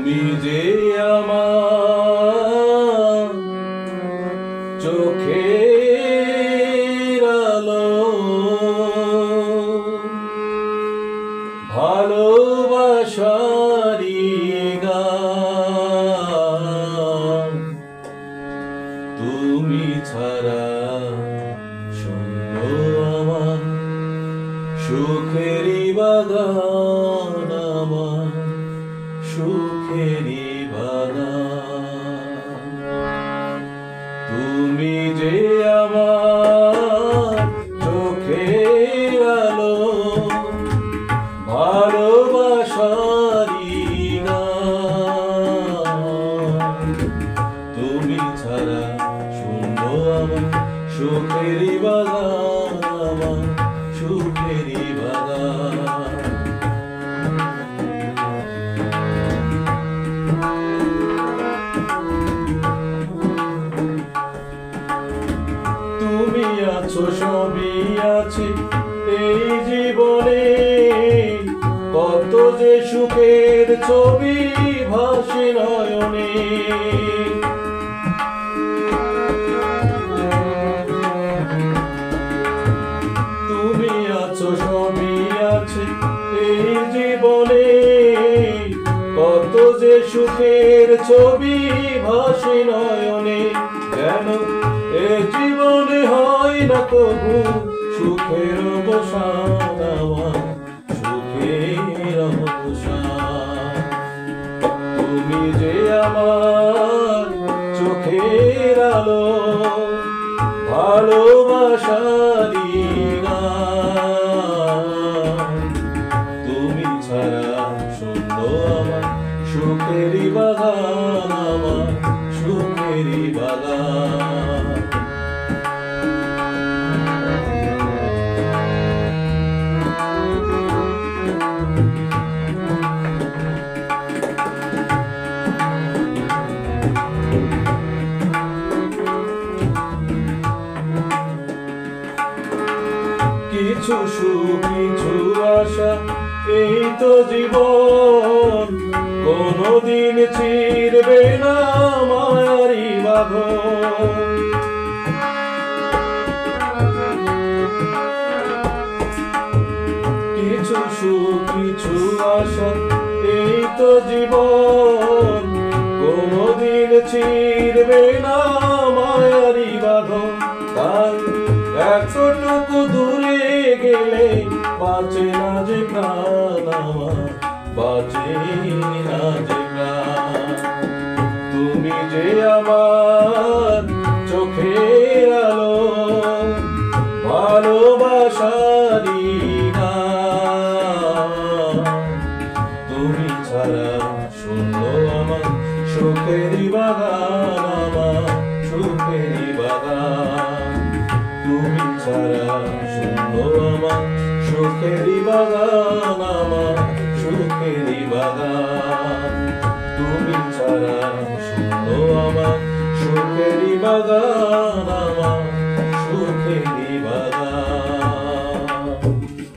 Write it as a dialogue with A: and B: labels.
A: তুমি যে আমার চোখের আলো, ভালোবাসারি গান। তুমি ছাড়া শূন্য আমার সুখেরই বাগান, আমার সুখেরই বাগান। তুমি যে আমার চোখের আলো, ভালোবাসারি গান। তুমি ছাড়া শূন্য আমার সুখেরই বাগান, আমার সুখেরই বাগান। তুমি আছো সবই আছে এই জীবনে, কত যে সুখের ছবি ভাসে নয়নে। তুমি আছো সবই আছে এই জীবনে, কত যে সুখের ছবি ভাসে নয়নে। যেন এ জীবনে হয় না কবু সুখের অবসান, আমার সুখের অবসান। তুমি যে আমার চোখের আলো, ভালোবাসারি গান। তুমি ছাড়া শূন্য আমার সুখেরই বাগান, আমার সুখেরই বাগান। কিছু সুখ কিছু আশা এই তো জীবন, কোনদিন ছিড়বে না মায়ারি বাঁধন। কিছু সুখ কিছু আশা এই তো জীবন, কোনদিন ছিড়বে না মায়ারি বাঁধন। তাই এতটুকু দূরে গেলে বাঁচে না যে প্রাণ, আমার বাঁচে না যে প্রাণ। তুমি যে আমার চোখের আলো, ভালোবাসারি গান। তুমি ছাড়া শূন্য আমার সুখেরই বাগান, আমার সুখেরই বাগান। তুমি ছাড়া শূন্য আমার সুখেরই বাগান, আমার সুখেরই বাগান। তুমি ছাড়া শূন্য আমার সুখেরই বাগান, আমার সুখেরই বাগান।